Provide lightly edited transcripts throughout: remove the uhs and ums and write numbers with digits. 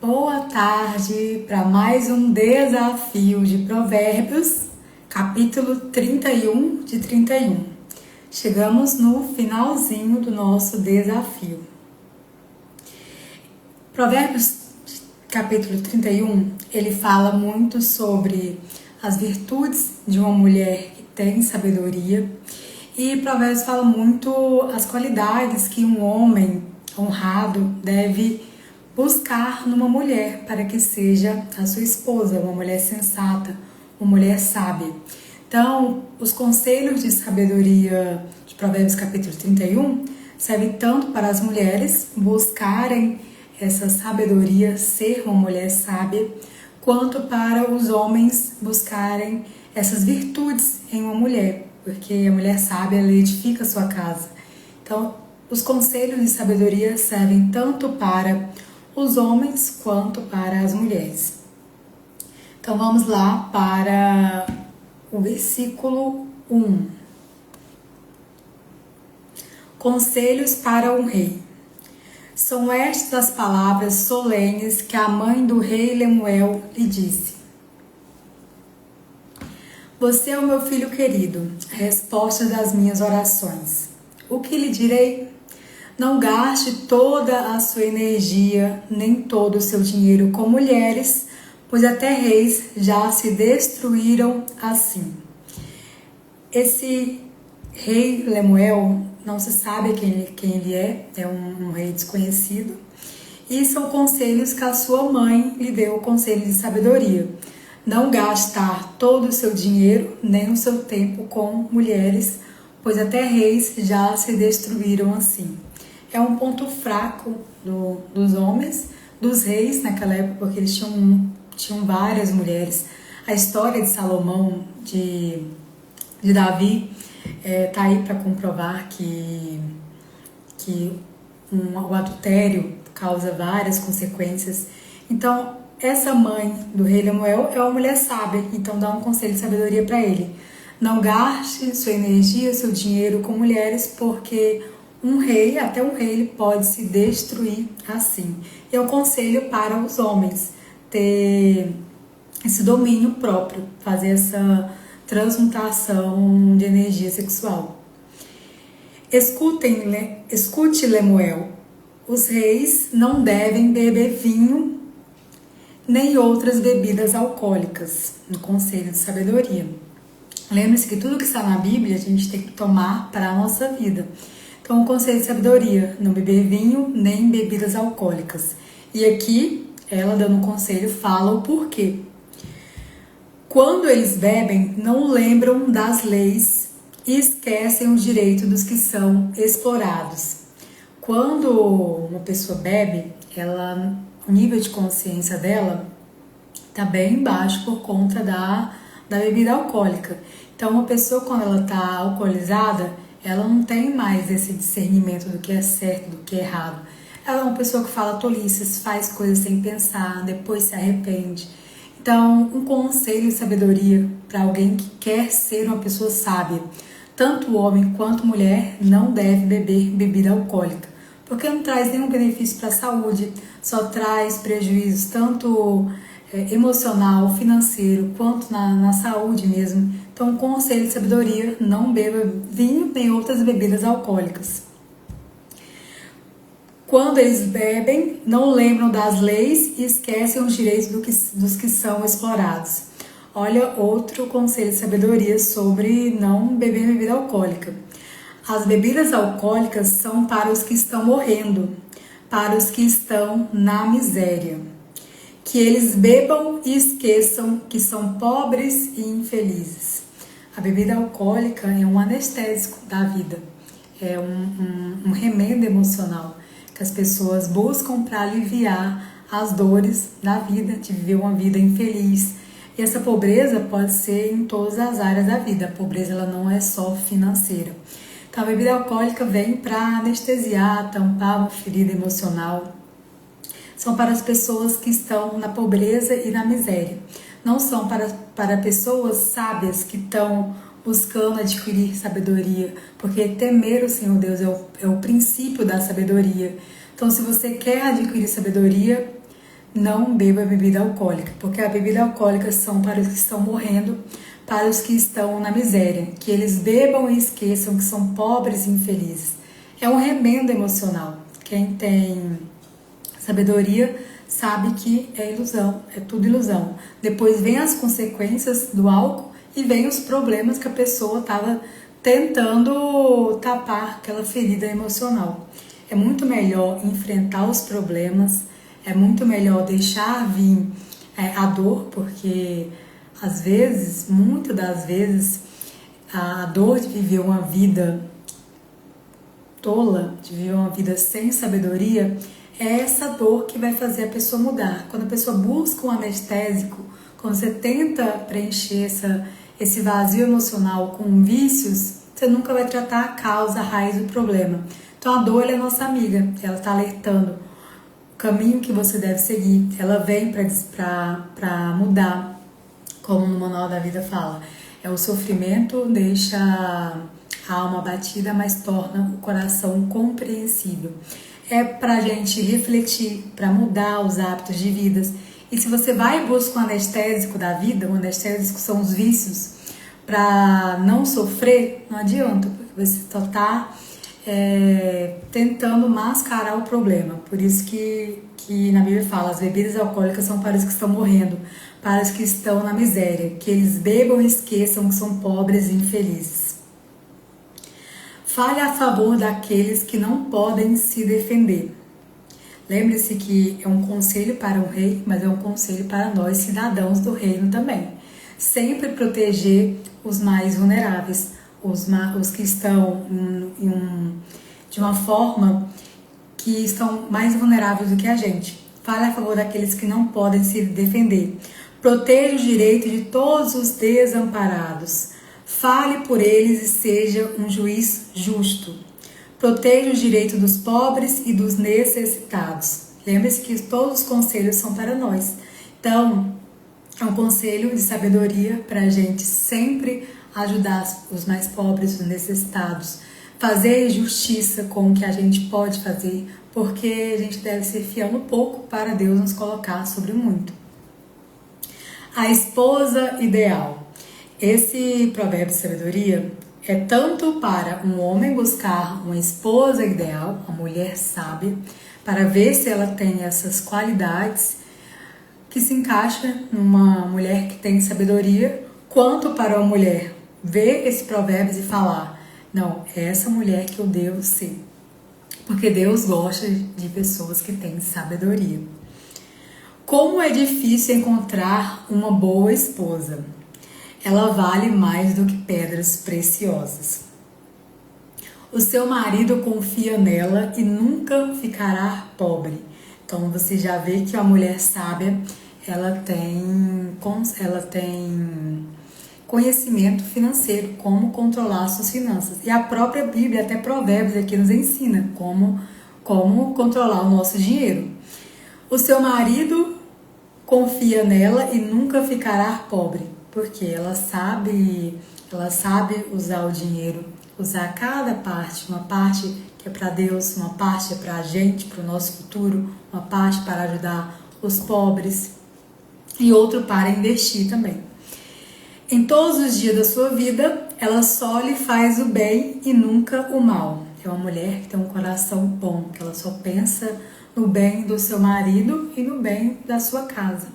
Boa tarde para mais um desafio de Provérbios, capítulo 31 de 31. Chegamos no finalzinho do nosso desafio. Provérbios, capítulo 31, ele fala muito sobre as virtudes de uma mulher que tem sabedoria, e Provérbios fala muito as qualidades que um homem honrado deve buscar numa mulher para que seja a sua esposa, uma mulher sensata, uma mulher sábia. Então, os conselhos de sabedoria de Provérbios capítulo 31 servem tanto para as mulheres buscarem essa sabedoria, ser uma mulher sábia, quanto para os homens buscarem essas virtudes em uma mulher, porque a mulher sábia, ela edifica a sua casa. Então, os conselhos de sabedoria servem tanto para os homens quanto para as mulheres. Então vamos lá para o versículo 1. Conselhos para um rei. São estas as palavras solenes que a mãe do rei Lemuel lhe disse. Você é o meu filho querido, a resposta das minhas orações. O que lhe direi? Não gaste toda a sua energia, nem todo o seu dinheiro com mulheres, pois até reis já se destruíram assim. Esse rei Lemuel, não se sabe quem ele é um rei desconhecido. E são conselhos que a sua mãe lhe deu, conselho de sabedoria. Não gastar todo o seu dinheiro, nem o seu tempo com mulheres, pois até reis já se destruíram assim. É um ponto fraco dos homens, dos reis naquela época, porque eles tinham várias mulheres. A história de Salomão, de Davi, tá aí para comprovar que o adultério causa várias consequências. Então, essa mãe do rei Lemuel é uma mulher sábia, então dá um conselho de sabedoria para ele. Não gaste sua energia, seu dinheiro com mulheres, porque um rei, até um rei, ele pode se destruir assim. É um conselho para os homens ter esse domínio próprio, fazer essa transmutação de energia sexual. Escute, Lemuel, os reis não devem beber vinho nem outras bebidas alcoólicas, no conselho de sabedoria. Lembre-se que tudo que está na Bíblia a gente tem que tomar para a nossa vida. Então, o conselho de sabedoria, não beber vinho nem bebidas alcoólicas. E aqui, ela dando um conselho, fala o porquê. Quando eles bebem, não lembram das leis e esquecem o direito dos que são explorados. Quando uma pessoa bebe, o nível de consciência dela está bem baixo por conta da bebida alcoólica. Então, uma pessoa, quando ela está alcoolizada, ela não tem mais esse discernimento do que é certo, do que é errado. Ela é uma pessoa que fala tolices, faz coisas sem pensar, depois se arrepende. Então, um conselho de sabedoria para alguém que quer ser uma pessoa sábia, tanto homem quanto mulher, não deve beber bebida alcoólica, porque não traz nenhum benefício para a saúde, só traz prejuízos tanto emocional, financeiro, quanto na saúde mesmo. Então, conselho de sabedoria, não beba vinho nem outras bebidas alcoólicas. Quando eles bebem, não lembram das leis e esquecem os direitos dos que são explorados. Olha outro conselho de sabedoria sobre não beber bebida alcoólica. As bebidas alcoólicas são para os que estão morrendo, para os que estão na miséria. Que eles bebam e esqueçam que são pobres e infelizes. A bebida alcoólica é um anestésico da vida, é um remendo emocional que as pessoas buscam para aliviar as dores da vida, de viver uma vida infeliz. E essa pobreza pode ser em todas as áreas da vida, a pobreza ela não é só financeira. Então a bebida alcoólica vem para anestesiar, tampar uma ferida emocional. São para as pessoas que estão na pobreza e na miséria. Não são para pessoas sábias que estão buscando adquirir sabedoria, porque temer o Senhor Deus é o princípio da sabedoria. Então, se você quer adquirir sabedoria, não beba bebida alcoólica, porque a bebida alcoólica são para os que estão morrendo, para os que estão na miséria, que eles bebam e esqueçam que são pobres e infelizes. É um remendo emocional. Quem tem sabedoria sabe que é ilusão, é tudo ilusão. Depois vem as consequências do álcool e vem os problemas que a pessoa estava tentando tapar aquela ferida emocional. É muito melhor enfrentar os problemas, é muito melhor deixar vir a dor, porque às vezes, muitas das vezes, a dor de viver uma vida tola, de viver uma vida sem sabedoria, é essa dor que vai fazer a pessoa mudar. Quando a pessoa busca um anestésico, quando você tenta preencher esse vazio emocional com vícios, você nunca vai tratar a causa, a raiz do problema. Então a dor é nossa amiga, ela está alertando o caminho que você deve seguir, ela vem para mudar, como no Manual da Vida fala. O sofrimento deixa a alma batida, mas torna o coração compreensível. É para a gente refletir, para mudar os hábitos de vida. E se você vai e busca um anestésico da vida, um anestésico são os vícios, para não sofrer, não adianta, porque você só está tentando mascarar o problema. Por isso que na Bíblia fala, as bebidas alcoólicas são para os que estão morrendo, para os que estão na miséria, que eles bebam e esqueçam que são pobres e infelizes. Fale a favor daqueles que não podem se defender. Lembre-se que é um conselho para um rei, mas é um conselho para nós, cidadãos do reino também. Sempre proteger os mais vulneráveis, os que estão de uma forma que estão mais vulneráveis do que a gente. Fale a favor daqueles que não podem se defender. Proteja os direitos de todos os desamparados. Fale por eles e seja um juiz justo. Proteja os direitos dos pobres e dos necessitados. Lembre-se que todos os conselhos são para nós. Então, é um conselho de sabedoria para a gente sempre ajudar os mais pobres, os necessitados. Fazer justiça com o que a gente pode fazer, porque a gente deve ser fiel no pouco para Deus nos colocar sobre muito. A esposa ideal. Esse provérbio de sabedoria é tanto para um homem buscar uma esposa ideal, uma mulher sábia, para ver se ela tem essas qualidades que se encaixa numa mulher que tem sabedoria, quanto para uma mulher ver esse provérbio e falar, não, é essa mulher que eu devo ser. Porque Deus gosta de pessoas que têm sabedoria. Como é difícil encontrar uma boa esposa. Ela vale mais do que pedras preciosas. O seu marido confia nela e nunca ficará pobre. Então você já vê que a mulher sábia, ela tem conhecimento financeiro, como controlar suas finanças. E a própria Bíblia, até Provérbios aqui nos ensina como controlar o nosso dinheiro. O seu marido confia nela e nunca ficará pobre, porque ela sabe usar o dinheiro, usar cada parte, uma parte que é para Deus, uma parte é para a gente, para o nosso futuro, uma parte para ajudar os pobres e outro para investir também. Em todos os dias da sua vida, ela só lhe faz o bem e nunca o mal. É uma mulher que tem um coração bom, que ela só pensa no bem do seu marido e no bem da sua casa.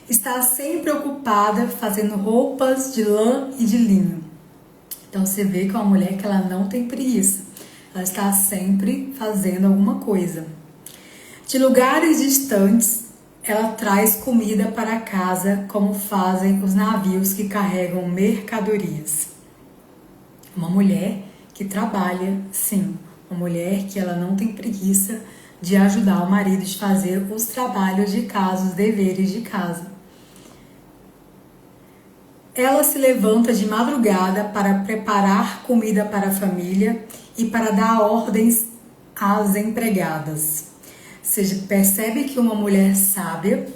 Está sempre ocupada fazendo roupas de lã e de linho. Então você vê que é uma mulher que ela não tem preguiça. Ela está sempre fazendo alguma coisa. De lugares distantes, ela traz comida para casa, como fazem os navios que carregam mercadorias. Uma mulher que trabalha, sim. Uma mulher que ela não tem preguiça de ajudar o marido de fazer os trabalhos de casa, os deveres de casa. Ela se levanta de madrugada para preparar comida para a família e para dar ordens às empregadas. Você percebe que uma mulher sábia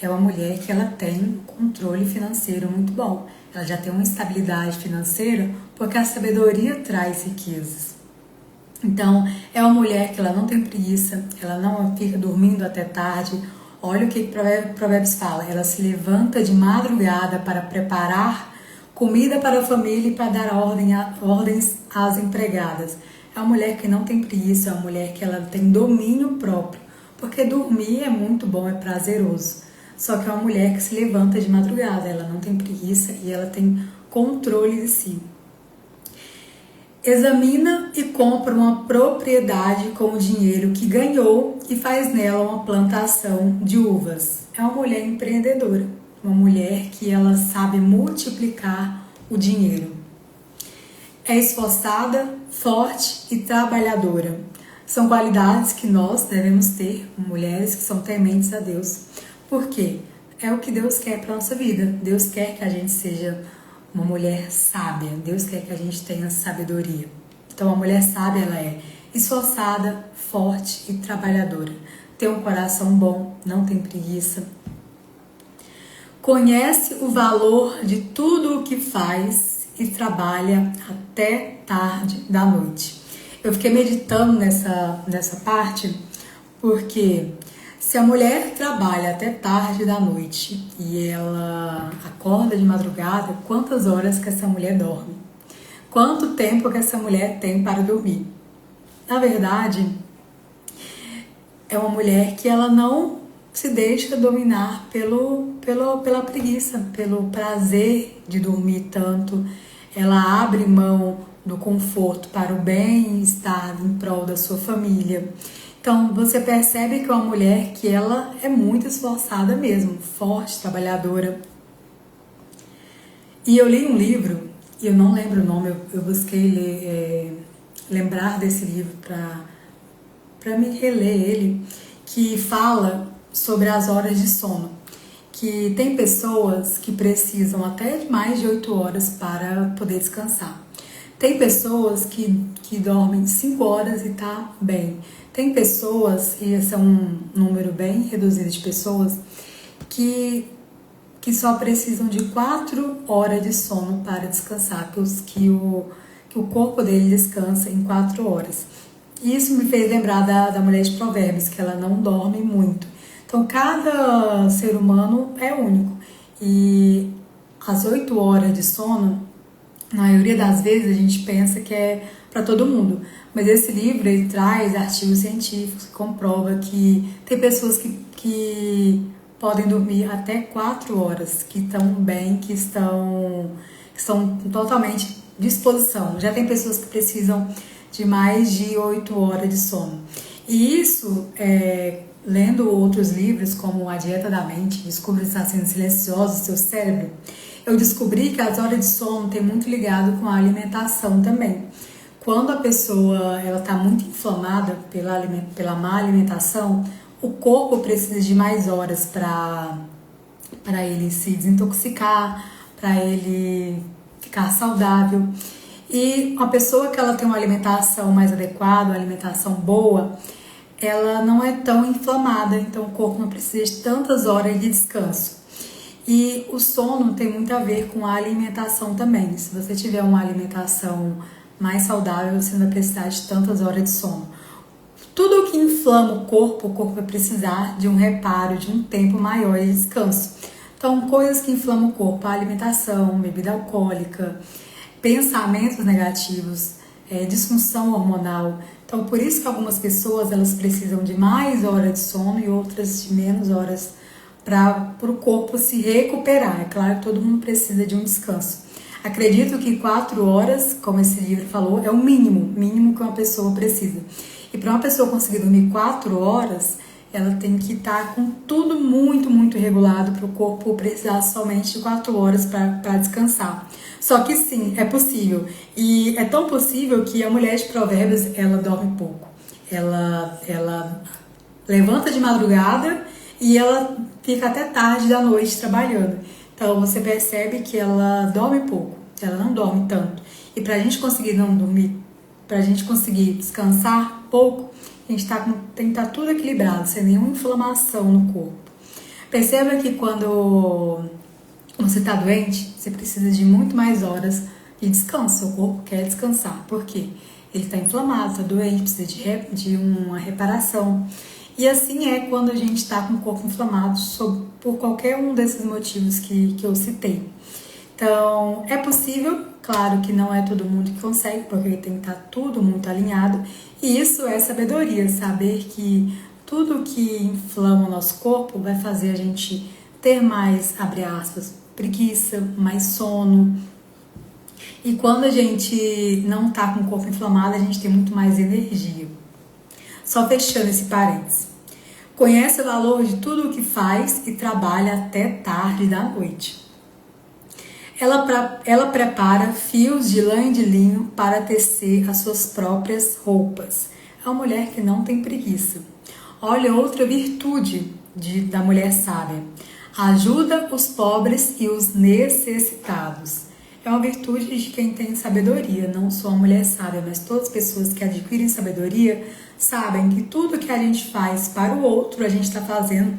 é uma mulher que ela tem um controle financeiro muito bom. Ela já tem uma estabilidade financeira porque a sabedoria traz riquezas. Então, é uma mulher que ela não tem preguiça, ela não fica dormindo até tarde Olha o que Provérbios fala. Ela se levanta de madrugada para preparar comida para a família e para dar ordens às empregadas. É uma mulher que não tem preguiça, é uma mulher que ela tem domínio próprio. Porque dormir é muito bom, é prazeroso. Só que é uma mulher que se levanta de madrugada, ela não tem preguiça e ela tem controle de si. Examina e compra uma propriedade com o dinheiro que ganhou e faz nela uma plantação de uvas. É uma mulher empreendedora, uma mulher que ela sabe multiplicar o dinheiro. É esforçada, forte e trabalhadora. São qualidades que nós devemos ter, mulheres que são tementes a Deus. Por quê? É o que Deus quer para a nossa vida. Deus quer que a gente seja uma mulher sábia. Deus quer que a gente tenha sabedoria. Então, a mulher sábia, ela é esforçada, forte e trabalhadora. Tem um coração bom, não tem preguiça. Conhece o valor de tudo o que faz e trabalha até tarde da noite. Eu fiquei meditando nessa parte, porque se a mulher trabalha até tarde da noite e ela acorda de madrugada, quantas horas que essa mulher dorme? Quanto tempo que essa mulher tem para dormir? Na verdade, é uma mulher que ela não se deixa dominar pela preguiça, pelo prazer de dormir tanto. Ela abre mão do conforto para o bem-estar em prol da sua família. Então, você percebe que é uma mulher que ela é muito esforçada mesmo, forte, trabalhadora. E eu li um livro, e eu não lembro o nome, eu busquei lembrar desse livro para me reler ele, que fala sobre as horas de sono. Que tem pessoas que precisam até de mais de 8 horas para poder descansar. Tem pessoas que dormem 5 horas e tá bem. Tem pessoas, e esse é um número bem reduzido de pessoas, que só precisam de 4 horas de sono para descansar, que o corpo dele descansa em 4 horas. E isso me fez lembrar da mulher de Provérbios, que ela não dorme muito. Então, cada ser humano é único. E as 8 horas de sono, na maioria das vezes, a gente pensa que é para todo mundo. Mas esse livro, ele traz artigos científicos que comprova que tem pessoas que podem dormir até 4 horas, que estão bem, que estão totalmente à disposição. Já tem pessoas que precisam de mais de 8 horas de sono. E isso, lendo outros livros, como A Dieta da Mente, Descubra os Assassinos Silenciosos do Seu Cérebro, eu descobri que as horas de sono tem muito ligado com a alimentação também. Quando a pessoa está muito inflamada pela má alimentação, o corpo precisa de mais horas para ele se desintoxicar, para ele ficar saudável. E uma pessoa que ela tem uma alimentação mais adequada, uma alimentação boa, ela não é tão inflamada, então o corpo não precisa de tantas horas de descanso. E o sono tem muito a ver com a alimentação também. Se você tiver uma alimentação mais saudável, você não vai precisar de tantas horas de sono. Tudo que inflama o corpo vai precisar de um reparo, de um tempo maior de descanso. Então, coisas que inflamam o corpo, a alimentação, bebida alcoólica, pensamentos negativos, disfunção hormonal. Então, por isso que algumas pessoas elas precisam de mais horas de sono e outras de menos horas para o corpo se recuperar. É claro que todo mundo precisa de um descanso. Acredito que 4 horas, como esse livro falou, é o mínimo que uma pessoa precisa. E para uma pessoa conseguir dormir 4 horas, ela tem que estar com tudo muito, muito regulado para o corpo precisar somente de 4 horas para descansar. Só que sim, é possível. E é tão possível que a mulher de Provérbios, ela dorme pouco. Ela levanta de madrugada e ela fica até tarde da noite trabalhando. Então você percebe que ela dorme pouco, ela não dorme tanto. E para a gente conseguir não dormir, para a gente conseguir descansar pouco, a gente tem que estar tudo equilibrado, sem nenhuma inflamação no corpo. Perceba que quando você está doente, você precisa de muito mais horas de descanso. Seu corpo quer descansar. Por quê? Ele está inflamado, está doente, precisa de uma reparação. E assim é quando a gente está com o corpo inflamado por qualquer um desses motivos que eu citei. Então, é possível, claro que não é todo mundo que consegue, porque tem que estar tudo muito alinhado. E isso é sabedoria, saber que tudo que inflama o nosso corpo vai fazer a gente ter mais, abre aspas, preguiça, mais sono. E quando a gente não tá com o corpo inflamado, a gente tem muito mais energia. Só fechando esse parênteses. Conhece o valor de tudo o que faz e trabalha até tarde da noite. Ela prepara fios de lã e de linho para tecer as suas próprias roupas. É uma mulher que não tem preguiça. Olha outra virtude da mulher sábia. Ajuda os pobres e os necessitados. É uma virtude de quem tem sabedoria, não só a mulher sábia, mas todas as pessoas que adquirem sabedoria sabem que tudo que a gente faz para o outro, a gente está fazendo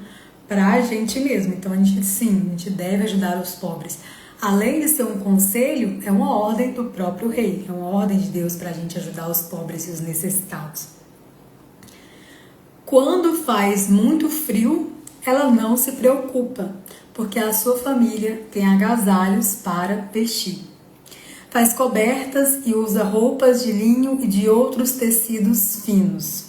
para a gente mesmo. Então, a gente deve ajudar os pobres. Além de ser um conselho, é uma ordem do próprio rei, é uma ordem de Deus para a gente ajudar os pobres e os necessitados. Quando faz muito frio, ela não se preocupa, porque a sua família tem agasalhos para vestir. Faz cobertas e usa roupas de linho e de outros tecidos finos.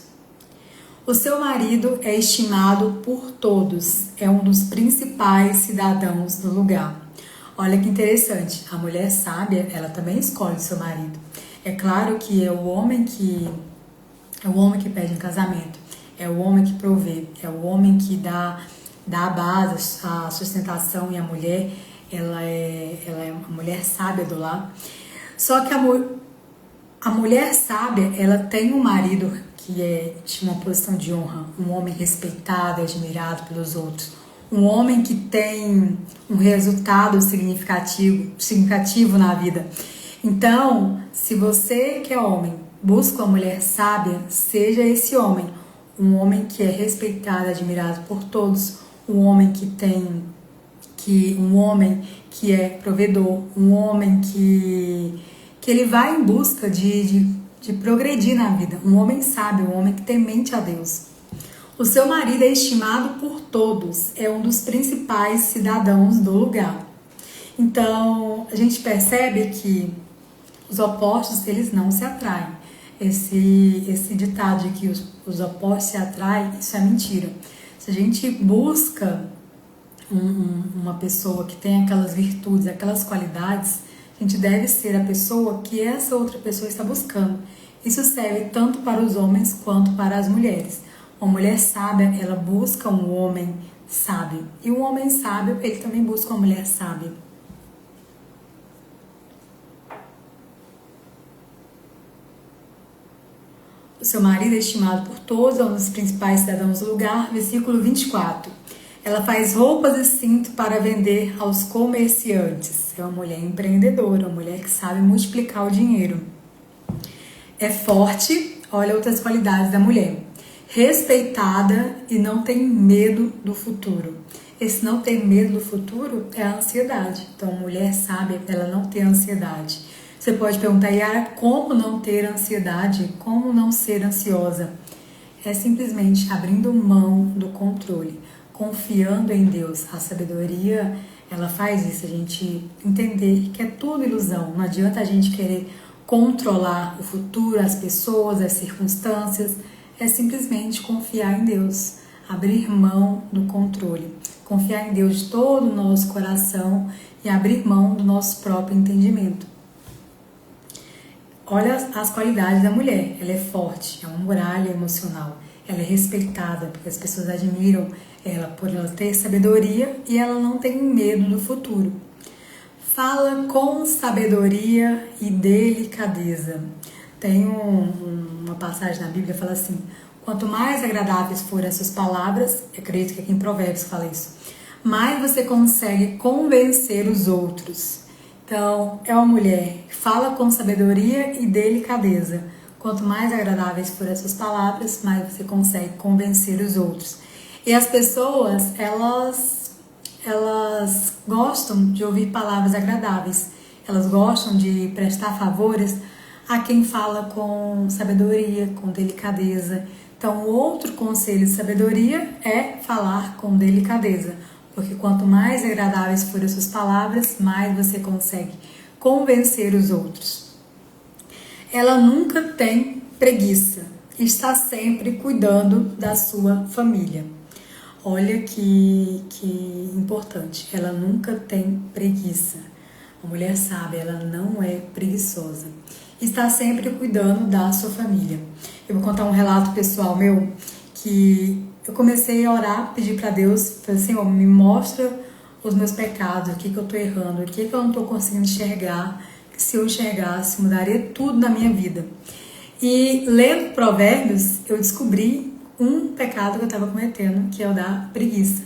O seu marido é estimado por todos, é um dos principais cidadãos do lugar. Olha que interessante, a mulher sábia, ela também escolhe o seu marido. É claro que é o homem que pede em casamento, é o homem que provê, é o homem que dá a base, a sustentação, e a mulher, ela é uma mulher sábia do lar. Só que a mulher sábia, ela tem um marido que é de uma posição de honra, um homem respeitado, admirado pelos outros, um homem que tem um resultado significativo na vida. Então, se você que é homem busca uma mulher sábia, seja esse homem, um homem que é respeitado, admirado por todos, um homem que é provedor, um homem que ele vai em busca de progredir na vida, um homem sábio, um homem que temente a Deus. O seu marido é estimado por todos, é um dos principais cidadãos do lugar. Então, a gente percebe que os opostos, eles não se atraem. Esse ditado de que os opostos se atraem, isso é mentira. Se a gente busca uma pessoa que tem aquelas virtudes, aquelas qualidades, a gente deve ser a pessoa que essa outra pessoa está buscando. Isso serve tanto para os homens quanto para as mulheres. Uma mulher sábia, ela busca um homem sábio. E um homem sábio, ele também busca uma mulher sábia. O seu marido é estimado por todos, é um dos principais cidadãos do lugar. Versículo 24. Ela faz roupas e cinto para vender aos comerciantes. É uma mulher empreendedora, uma mulher que sabe multiplicar o dinheiro. É forte, olha outras qualidades da mulher. Respeitada e não tem medo do futuro. Esse não ter medo do futuro é a ansiedade. Então, a mulher sábia, ela não tem ansiedade. Você pode perguntar, Yara, como não ter ansiedade? Como não ser ansiosa? É simplesmente abrindo mão do controle, confiando em Deus. A sabedoria, ela faz isso, a gente entender que é tudo ilusão. Não adianta a gente querer controlar o futuro, as pessoas, as circunstâncias. É simplesmente confiar em Deus, abrir mão do controle, confiar em Deus de todo o nosso coração e abrir mão do nosso próprio entendimento. Olha as qualidades da mulher. Ela é forte, é uma muralha emocional, ela é respeitada, porque as pessoas admiram ela por ela ter sabedoria e ela não tem medo do futuro. Fala com sabedoria e delicadeza. Tem uma passagem na Bíblia que fala assim: quanto mais agradáveis forem as suas palavras, acredito que aqui em Provérbios fala isso, mais você consegue convencer os outros. Então, é uma mulher que fala com sabedoria e delicadeza. Quanto mais agradáveis forem as suas palavras, mais você consegue convencer os outros. E as pessoas, elas gostam de ouvir palavras agradáveis. Elas gostam de prestar favores a quem fala com sabedoria, com delicadeza. Então, outro conselho de sabedoria é falar com delicadeza, porque quanto mais agradáveis forem as suas palavras, mais você consegue convencer os outros. Ela nunca tem preguiça, está sempre cuidando da sua família. Olha que importante, ela nunca tem preguiça. A mulher sábia, ela não é preguiçosa. Está sempre cuidando da sua família. Eu vou contar um relato pessoal meu, que eu comecei a orar, pedir para Deus, falei, Senhor, me mostra os meus pecados, o que eu estou errando, o que eu não estou conseguindo enxergar, que se eu enxergasse, mudaria tudo na minha vida. E lendo Provérbios, eu descobri um pecado que eu estava cometendo, que é o da preguiça.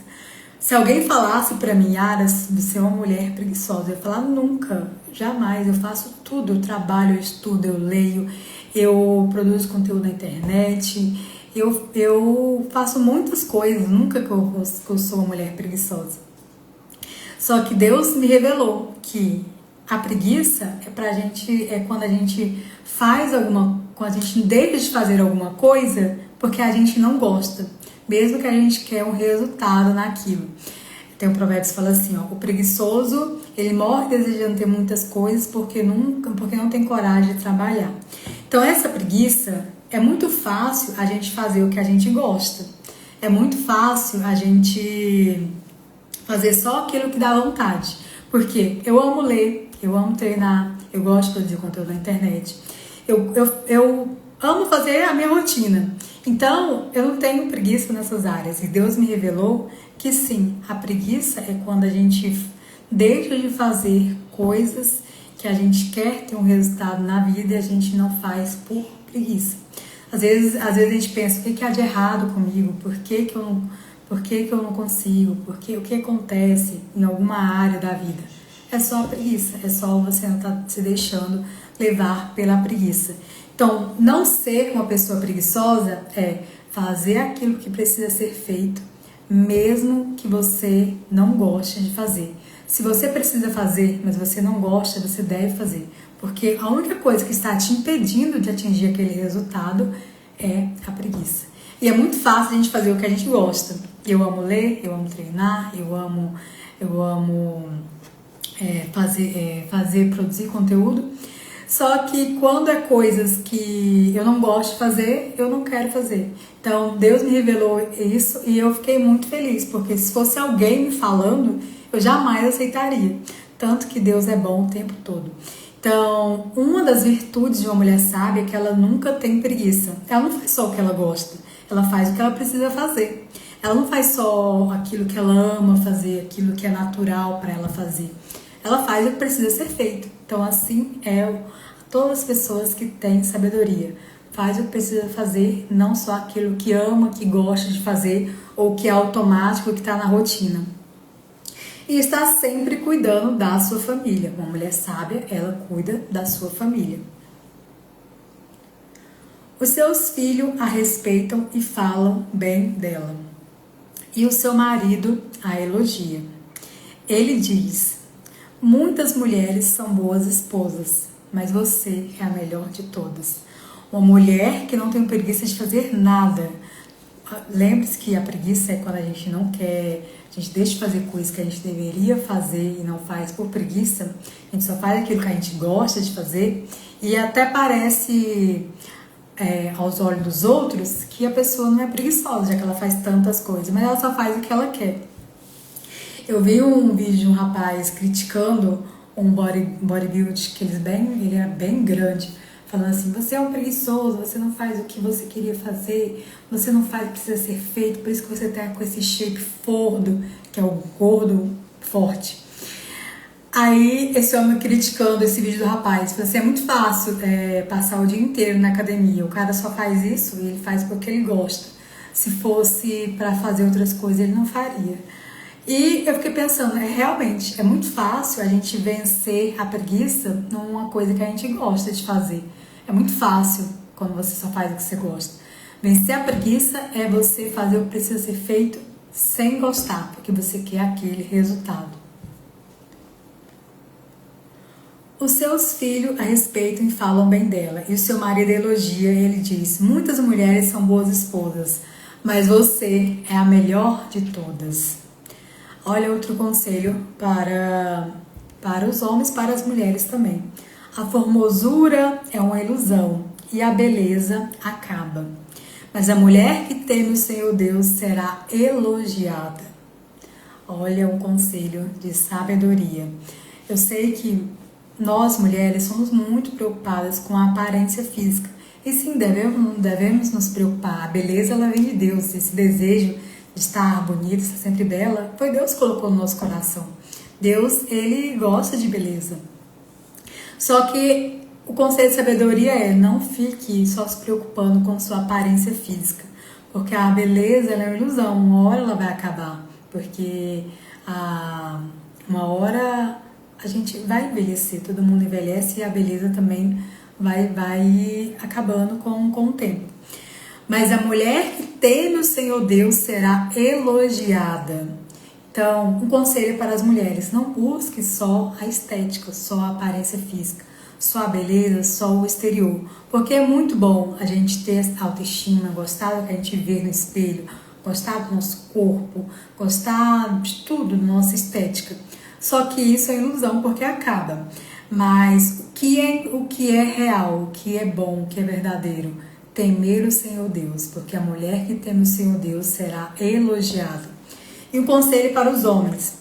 Se alguém falasse pra mim, Yara, você é uma mulher preguiçosa, eu ia falar, nunca, jamais, eu faço tudo, eu trabalho, eu estudo, eu leio, eu produzo conteúdo na internet, eu faço muitas coisas, nunca que eu sou uma mulher preguiçosa. Só que Deus me revelou que a preguiça é quando a gente quando a gente deixa de fazer alguma coisa porque a gente não gosta, mesmo que a gente quer um resultado naquilo. Tem um provérbio que fala assim, ó, o preguiçoso, ele morre desejando ter muitas coisas porque não tem coragem de trabalhar. Então essa preguiça, é muito fácil a gente fazer o que a gente gosta. É muito fácil a gente fazer só aquilo que dá vontade. Porque eu amo ler, eu amo treinar, eu gosto de produzir conteúdo na internet. Eu amo fazer a minha rotina. Então, eu não tenho preguiça nessas áreas. E Deus me revelou que sim, a preguiça é quando a gente deixa de fazer coisas que a gente quer ter um resultado na vida e a gente não faz por preguiça. Às vezes a gente pensa, o que há de errado comigo? Por que eu não consigo? O que acontece em alguma área da vida? É só a preguiça, é só você não estar se deixando levar pela preguiça. Então, não ser uma pessoa preguiçosa é fazer aquilo que precisa ser feito, mesmo que você não goste de fazer. Se você precisa fazer, mas você não gosta, você deve fazer. Porque a única coisa que está te impedindo de atingir aquele resultado é a preguiça. E é muito fácil a gente fazer o que a gente gosta. Eu amo ler, eu amo treinar, eu amo produzir conteúdo. Só que quando é coisas que eu não gosto de fazer, eu não quero fazer. Então, Deus me revelou isso e eu fiquei muito feliz, porque se fosse alguém me falando, eu jamais aceitaria. Tanto que Deus é bom o tempo todo. Então, uma das virtudes de uma mulher sábia é que ela nunca tem preguiça. Ela não faz só o que ela gosta, ela faz o que ela precisa fazer. Ela não faz só aquilo que ela ama fazer, aquilo que é natural para ela fazer. Ela faz o que precisa ser feito. Então, assim todas as pessoas que têm sabedoria. Faz o que precisa fazer, não só aquilo que ama, que gosta de fazer, ou que é automático, que está na rotina. E está sempre cuidando da sua família. Uma mulher sábia, ela cuida da sua família. Os seus filhos a respeitam e falam bem dela. E o seu marido a elogia. Ele diz: muitas mulheres são boas esposas, mas você é a melhor de todas. Uma mulher que não tem preguiça de fazer nada. Lembre-se que a preguiça é quando a gente não quer, a gente deixa de fazer coisas que a gente deveria fazer e não faz por preguiça. A gente só faz aquilo que a gente gosta de fazer e até parece, aos olhos dos outros, que a pessoa não é preguiçosa, já que ela faz tantas coisas, mas ela só faz o que ela quer. Eu vi um vídeo de um rapaz criticando um bodybuilding que ele era bem grande, falando assim: você é um preguiçoso, você não faz o que você queria fazer, você não faz o que precisa ser feito, por isso que você tá com esse shape fordo, que é o gordo forte. Aí esse homem criticando esse vídeo do rapaz, falou assim: é muito fácil passar o dia inteiro na academia, o cara só faz isso e ele faz porque ele gosta. Se fosse para fazer outras coisas, ele não faria. E eu fiquei pensando, realmente, é muito fácil a gente vencer a preguiça numa coisa que a gente gosta de fazer. É muito fácil quando você só faz o que você gosta. Vencer a preguiça é você fazer o que precisa ser feito sem gostar, porque você quer aquele resultado. Os seus filhos a respeitam e falam bem dela, e o seu marido elogia e ele diz: muitas mulheres são boas esposas, mas você é a melhor de todas. Olha outro conselho para os homens, para as mulheres também. A formosura é uma ilusão e a beleza acaba. Mas a mulher que teme o Senhor Deus será elogiada. Olha um conselho de sabedoria. Eu sei que nós mulheres somos muito preocupadas com a aparência física. E sim, devemos nos preocupar. A beleza ela vem de Deus. Esse desejo de estar bonita, estar sempre bela, foi Deus que colocou no nosso coração. Deus, ele gosta de beleza. Só que o conselho de sabedoria é: não fique só se preocupando com sua aparência física, porque a beleza ela é uma ilusão, uma hora ela vai acabar, porque uma hora a gente vai envelhecer, todo mundo envelhece e a beleza também vai acabando com o tempo. Mas a mulher que teme o Senhor Deus será elogiada. Então, um conselho para as mulheres: não busque só a estética, só a aparência física, só a beleza, só o exterior. Porque é muito bom a gente ter autoestima, gostar do que a gente vê no espelho, gostar do nosso corpo, gostar de tudo, da nossa estética. Só que isso é ilusão, porque acaba. Mas o que é real, o que é bom, o que é verdadeiro? Temer o Senhor Deus, porque a mulher que teme o Senhor Deus será elogiada. E um conselho para os homens: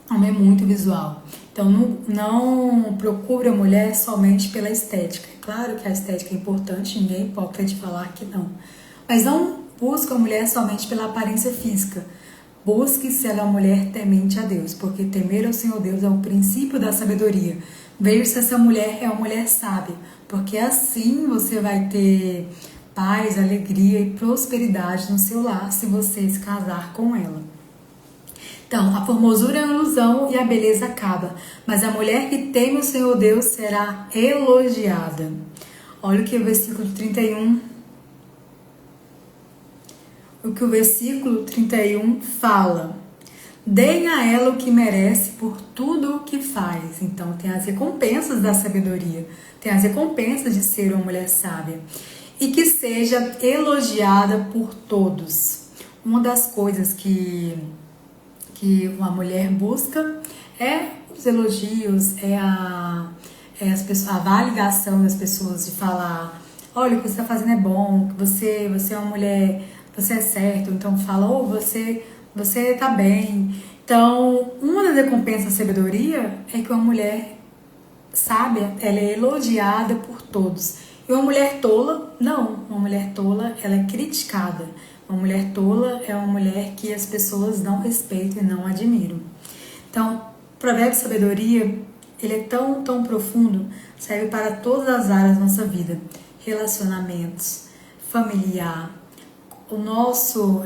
o homem é muito visual, então não procure a mulher somente pela estética. É claro que a estética é importante, ninguém pode falar que não, mas não busque a mulher somente pela aparência física. Busque se ela é uma mulher temente a Deus, porque temer ao Senhor Deus é o princípio da sabedoria. Veja se essa mulher é uma mulher sábia, porque assim você vai ter paz, alegria e prosperidade no seu lar se você se casar com ela. Então, a formosura é uma ilusão e a beleza acaba, mas a mulher que teme o Senhor Deus será elogiada. Olha o que o versículo 31 fala: deem a ela o que merece por tudo o que faz. Então tem as recompensas da sabedoria, tem as recompensas de ser uma mulher sábia, e que seja elogiada por todos. Uma das coisas que uma mulher busca é os elogios, a validação das pessoas, de falar: olha, o que você está fazendo é bom, que você é uma mulher, você é certo. Então fala: oh, você tá bem. Então, uma das recompensas da sabedoria é que uma mulher sábia, ela é elogiada por todos. E uma mulher tola, não. Uma mulher tola, ela é criticada. Uma mulher tola é uma mulher que as pessoas não respeitam e não admiram. Então, o provérbio de sabedoria, ele é tão, tão profundo, serve para todas as áreas da nossa vida. Relacionamentos, familiar, o nosso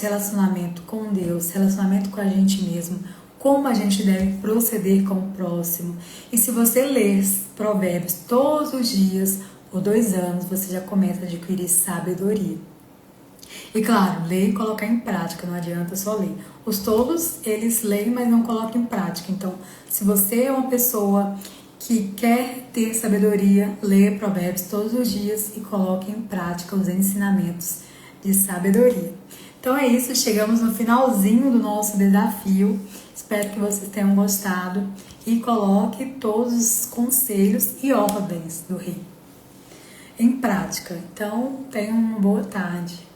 relacionamento com Deus, relacionamento com a gente mesmo, como a gente deve proceder com o próximo. E se você ler provérbios todos os dias, por 2 anos, você já começa a adquirir sabedoria. E claro, ler e colocar em prática, não adianta só ler. Os tolos, eles leem, mas não colocam em prática. Então, se você é uma pessoa que quer ter sabedoria, leia provérbios todos os dias e coloque em prática os ensinamentos de sabedoria. Então é isso, chegamos no finalzinho do nosso desafio. Espero que vocês tenham gostado e coloque todos os conselhos e ordens do rei em prática. Então, tenham uma boa tarde.